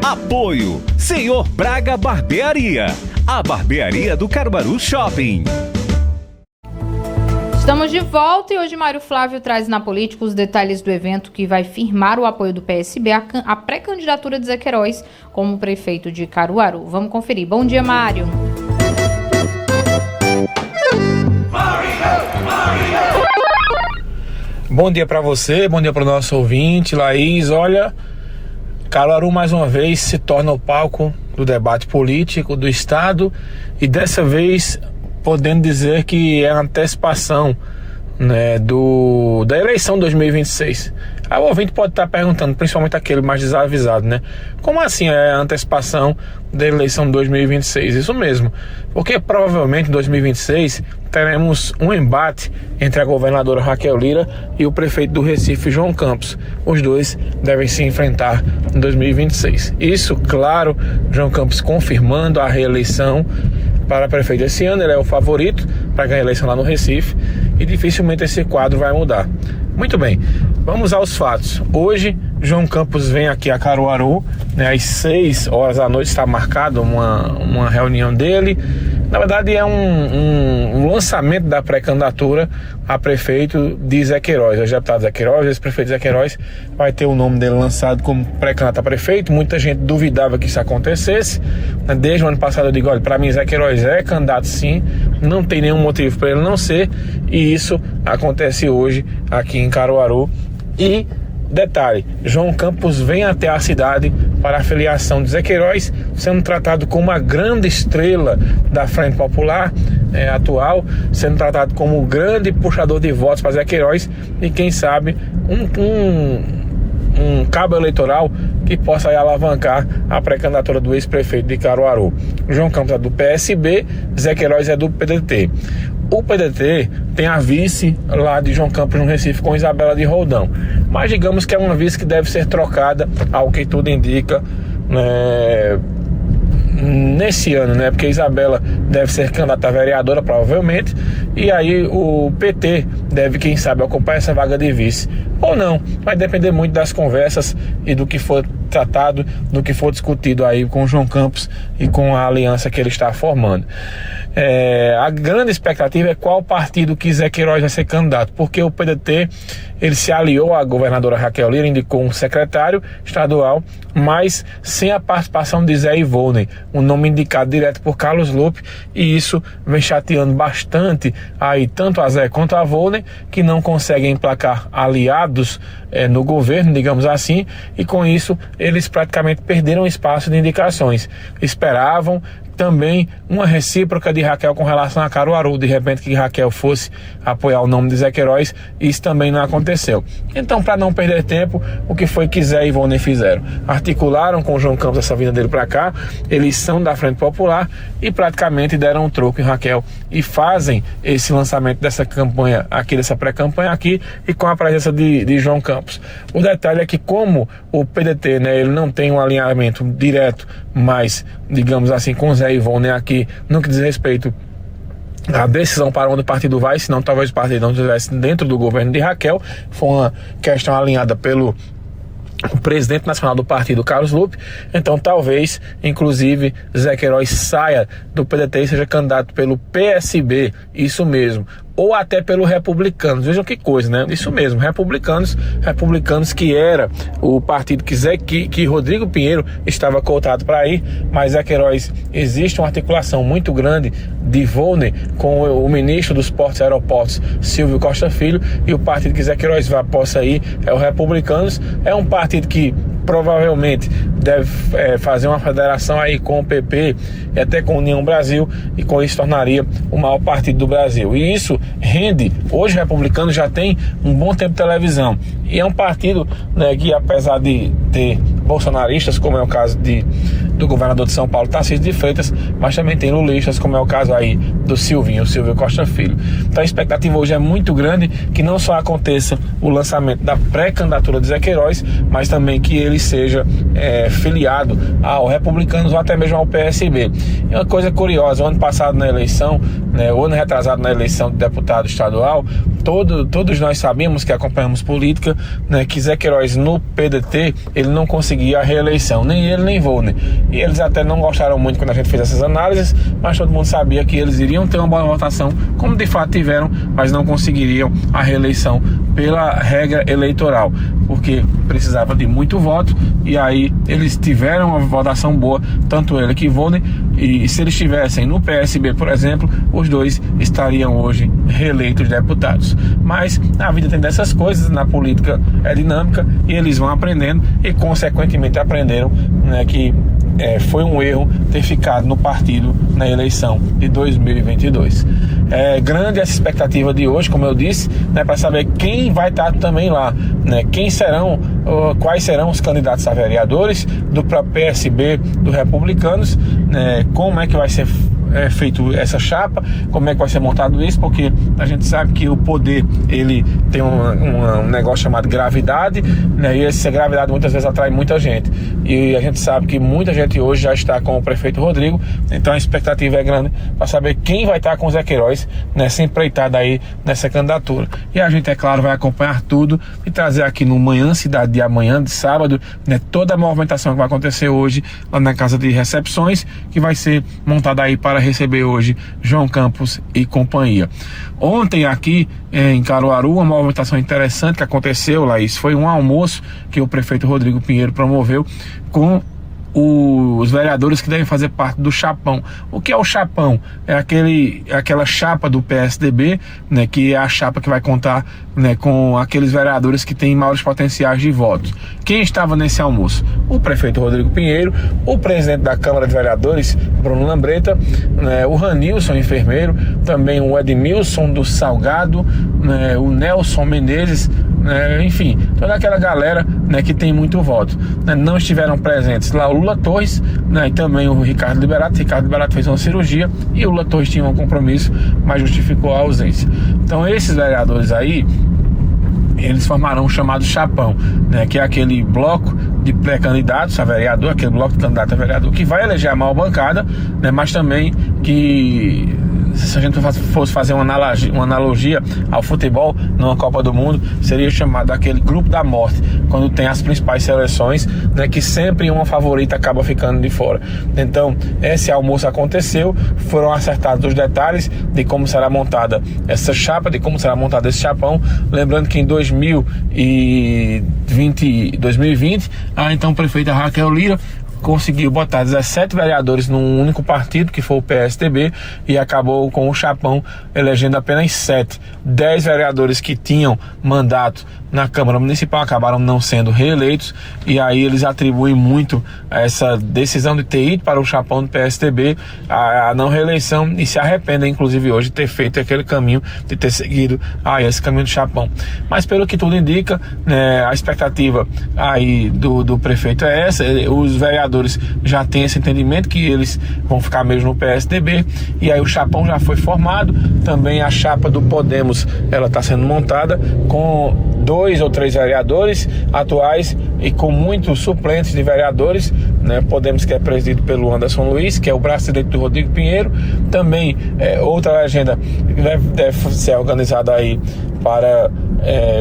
Apoio Senhor Braga Barbearia, a barbearia do Caruaru Shopping. Estamos de volta e hoje Mário Flávio traz na Política os detalhes do evento que vai firmar o apoio do PSB à pré-candidatura de Zé Queiroz como prefeito de Caruaru. Vamos conferir. Bom dia, Mário. Bom dia para você, bom dia para o nosso ouvinte, Laís. Olha, Caruaru mais uma vez se torna o palco do debate político do Estado e dessa vez podendo dizer que é a antecipação, né, da eleição 2026. Aí o ouvinte pode estar perguntando, principalmente aquele mais desavisado, né? Como assim é a antecipação da eleição de 2026? Isso mesmo, porque provavelmente em 2026 teremos um embate entre a governadora Raquel Lira e o prefeito do Recife, João Campos. Os dois devem se enfrentar em 2026. Isso, claro, João Campos confirmando a reeleição para prefeito esse ano. Ele é o favorito para ganhar a eleição lá no Recife e dificilmente esse quadro vai mudar. Muito bem, vamos aos fatos. Hoje, João Campos vem aqui a Caruaru, né, às 6 horas da noite está marcado uma reunião dele. Na verdade é um lançamento da pré-candidatura a prefeito de Zé Queiroz. O deputado Zé Queiroz, esse prefeito Zé Queiroz, vai ter o nome dele lançado como pré-candidato a prefeito. Muita gente duvidava que isso acontecesse. Desde o ano passado eu digo, olha, para mim Zé Queiroz é candidato sim, não tem nenhum motivo para ele não ser, e isso acontece hoje aqui em Caruaru. E detalhe, João Campos vem até a cidade para a filiação de Zé Queiroz, sendo tratado como uma grande estrela da Frente Popular atual, sendo tratado como o grande puxador de votos para Zé Queiroz e quem sabe um cabo eleitoral que possa aí alavancar a pré-candidatura do ex-prefeito de Caruaru. João Campos é do PSB, Zé Queiroz é do PDT. O PDT tem a vice lá de João Campos no Recife com Isabela de Roldão, mas digamos que é uma vice que deve ser trocada, ao que tudo indica, nesse ano, né? Porque Isabela deve ser candidata a vereadora provavelmente, e aí o PT deve, quem sabe, ocupar essa vaga de vice ou não. Vai depender muito das conversas e do que for tratado, do que for discutido aí com o João Campos e com a aliança que ele está formando. A grande expectativa é qual partido que Zé Queiroz vai ser candidato, porque o PDT ele se aliou à governadora Raquel Lira, indicou um secretário estadual, mas sem a participação de Zé Ivone, um nome indicado direto por Carlos Lupe, e isso vem chateando bastante aí tanto a Zé quanto a Ivone, que não conseguem emplacar aliados no governo, digamos assim, e com isso eles praticamente perderam espaço de indicações. Esperavam também uma recíproca de Raquel com relação a Caruaru, de repente que Raquel fosse apoiar o nome de Zé Queiroz, isso também não aconteceu. Então, para não perder tempo, o que foi que Zé e Ivone fizeram? Articularam com o João Campos essa vinda dele para cá, eles são da Frente Popular e praticamente deram um troco em Raquel e fazem esse lançamento dessa campanha aqui, dessa pré-campanha aqui, e com a presença de João Campos. O detalhe é que como o PDT, ele não tem um alinhamento direto, mas, digamos assim, com Zé e Ivone aqui, no que diz respeito a decisão para onde o partido vai, senão talvez o partido não estivesse dentro do governo de Raquel. Foi uma questão alinhada pelo presidente nacional do partido, Carlos Lupe. Então talvez, inclusive, Zé Queiroz saia do PDT e seja candidato pelo PSB, isso mesmo, ou até pelo Republicanos. Vejam que coisa, né? Isso mesmo, Republicanos que era o partido que Rodrigo Pinheiro estava cotado para ir, mas Zé Queiroz, existe uma articulação muito grande de Ivone com o ministro dos Portos e Aeroportos, Silvio Costa Filho, e o partido que Zé Queiroz possa ir é o Republicanos. É um partido que provavelmente deve fazer uma federação aí com o PP e até com a União Brasil, e com isso tornaria o maior partido do Brasil. E isso rende, hoje o Republicano já tem um bom tempo de televisão, e é um partido, que apesar de ter bolsonaristas, como é o caso de do governador de São Paulo, Tarcísio de Freitas, mas também tem lulistas, como é o caso aí do Silvio Costa Filho. Então a expectativa hoje é muito grande que não só aconteça o lançamento da pré-candidatura de Zé Queiroz, mas também que ele seja filiado ao Republicanos ou até mesmo ao PSB. E uma coisa curiosa, o ano passado na eleição, o ano retrasado na eleição de deputado estadual, todos nós sabíamos que acompanhamos política, que Zé Queiroz no PDT, ele não conseguia a reeleição, nem ele nem Volney. E eles até não gostaram muito quando a gente fez essas análises, mas todo mundo sabia que eles iriam ter uma boa votação, como de fato tiveram, mas não conseguiriam a reeleição pela regra eleitoral, porque precisava de muito voto, e aí eles tiveram uma votação boa, tanto ele que Volney, e se eles estivessem no PSB, por exemplo, os dois estariam hoje reeleitos deputados. Mas a vida tem dessas coisas, na política é dinâmica, e eles vão aprendendo, e consequentemente aprenderam que foi um erro ter ficado no partido na eleição de 2022. É grande essa expectativa de hoje, como eu disse, para saber quem vai estar também lá, quais serão os candidatos a vereadores do próprio PSB, do Republicanos, como é que vai ser feito essa chapa, como é que vai ser montado isso, porque a gente sabe que o poder, ele tem um negócio chamado gravidade, e essa gravidade muitas vezes atrai muita gente, e a gente sabe que muita gente hoje já está com o prefeito Rodrigo, então a expectativa é grande para saber quem vai estar com o Zé Queiroz nessa empreitada aí, nessa candidatura. E a gente, é claro, vai acompanhar tudo e trazer aqui no Manhã Cidade de amanhã, de sábado, toda a movimentação que vai acontecer hoje lá na Casa de Recepções, que vai ser montada aí para receber hoje João Campos e companhia. Ontem aqui em Caruaru, uma movimentação interessante que aconteceu, Laís, foi um almoço que o prefeito Rodrigo Pinheiro promoveu com os vereadores que devem fazer parte do Chapão. O que é o Chapão? É aquela chapa do PSDB, que é a chapa que vai contar com aqueles vereadores que têm maiores potenciais de votos. Quem estava nesse almoço? O prefeito Rodrigo Pinheiro, o presidente da Câmara de Vereadores, Bruno Lambreta, o Ranilson, enfermeiro, também o Edmilson do Salgado, o Nelson Menezes, enfim, toda aquela galera que tem muito voto. Não estiveram presentes lá o Lula Torres, e também o Ricardo Liberato. Ricardo Liberato fez uma cirurgia e o Lula Torres tinha um compromisso, mas justificou a ausência. Então esses vereadores aí, eles formarão o chamado Chapão, que é aquele bloco de pré-candidatos a vereador, aquele bloco de candidato a vereador que vai eleger a maior bancada, mas também que, se a gente fosse fazer uma analogia ao futebol numa Copa do Mundo, seria chamado aquele grupo da morte, quando tem as principais seleções, que sempre uma favorita acaba ficando de fora. Então esse almoço aconteceu, foram acertados os detalhes de como será montada essa chapa, de como será montado esse chapão. Lembrando que em 2020 a então prefeita Raquel Lira conseguiu botar 17 vereadores num único partido, que foi o PSDB, e acabou com o Chapão elegendo apenas 7. 10 vereadores que tinham mandato na Câmara Municipal acabaram não sendo reeleitos, e aí eles atribuem muito a essa decisão de ter ido para o Chapão do PSDB a não reeleição, e se arrependem inclusive hoje de ter feito aquele caminho, de ter seguido esse caminho do Chapão. Mas pelo que tudo indica, a expectativa aí do prefeito é essa. Os vereadores já têm esse entendimento que eles vão ficar mesmo no PSDB, e aí o Chapão já foi formado. Também a chapa do Podemos, ela está sendo montada com 2 ou 3 vereadores atuais e com muitos suplentes de vereadores, Podemos, que é presidido pelo Anderson Luiz, que é o braço direito do Rodrigo Pinheiro. Também outra agenda deve ser organizada aí para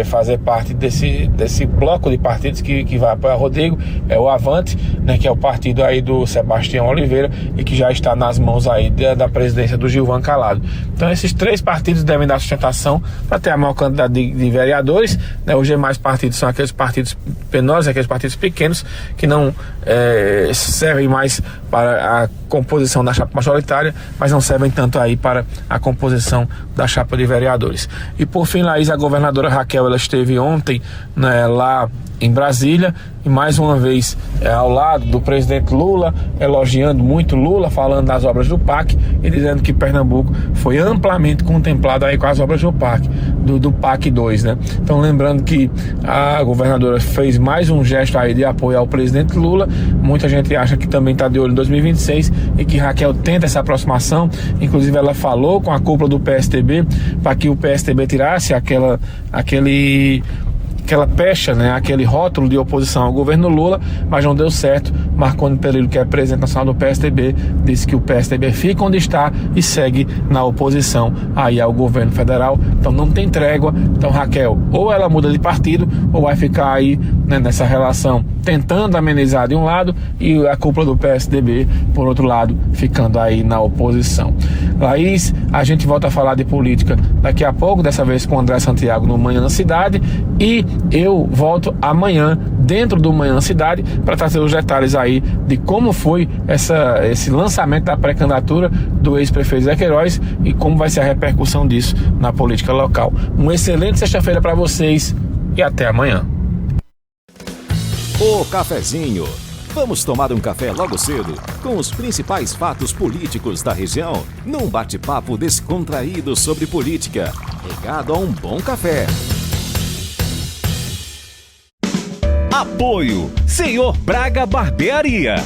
fazer parte desse bloco de partidos que vai apoiar Rodrigo, é o Avante, que é o partido aí do Sebastião Oliveira, e que já está nas mãos aí da presidência do Gilvan Calado. Então esses 3 partidos devem dar sustentação para ter a maior quantidade de vereadores, Os demais partidos são aqueles partidos penosos, aqueles partidos pequenos que não servem mais para a composição da chapa majoritária, mas não servem tanto aí para a composição da chapa de vereadores. E por fim, Laís, a governadora Raquel, ela esteve ontem lá em Brasília, e mais uma vez ao lado do presidente Lula, elogiando muito Lula, falando das obras do PAC e dizendo que Pernambuco foi amplamente contemplado aí com as obras do PAC, do PAC 2, né? Então lembrando que a governadora fez mais um gesto aí de apoio ao presidente Lula. Muita gente acha que também está de olho em 2026 e que Raquel tenta essa aproximação. Inclusive ela falou com a cúpula do PSDB para que o PSDB tirasse aquela pecha, né, aquele rótulo de oposição ao governo Lula, mas não deu certo. Marconi Perillo, que é presidente nacional do PSDB, disse que o PSDB fica onde está e segue na oposição aí ao governo federal. Então não tem trégua. Então Raquel, ou ela muda de partido, ou vai ficar aí, né, nessa relação tentando amenizar de um lado e a cúpula do PSDB, por outro lado, ficando aí na oposição. Laís, a gente volta a falar de política daqui a pouco, dessa vez com o André Santiago no Manhã na Cidade, e eu volto amanhã dentro do Manhã na Cidade para trazer os detalhes aí de como foi esse lançamento da pré-candidatura do ex-prefeito Zé Queiroz e como vai ser a repercussão disso na política local. Uma excelente sexta-feira para vocês e até amanhã. O Cafezinho. Vamos tomar um café logo cedo com os principais fatos políticos da região, num bate-papo descontraído sobre política, regado a um bom café. Apoio Senhor Braga Barbearia.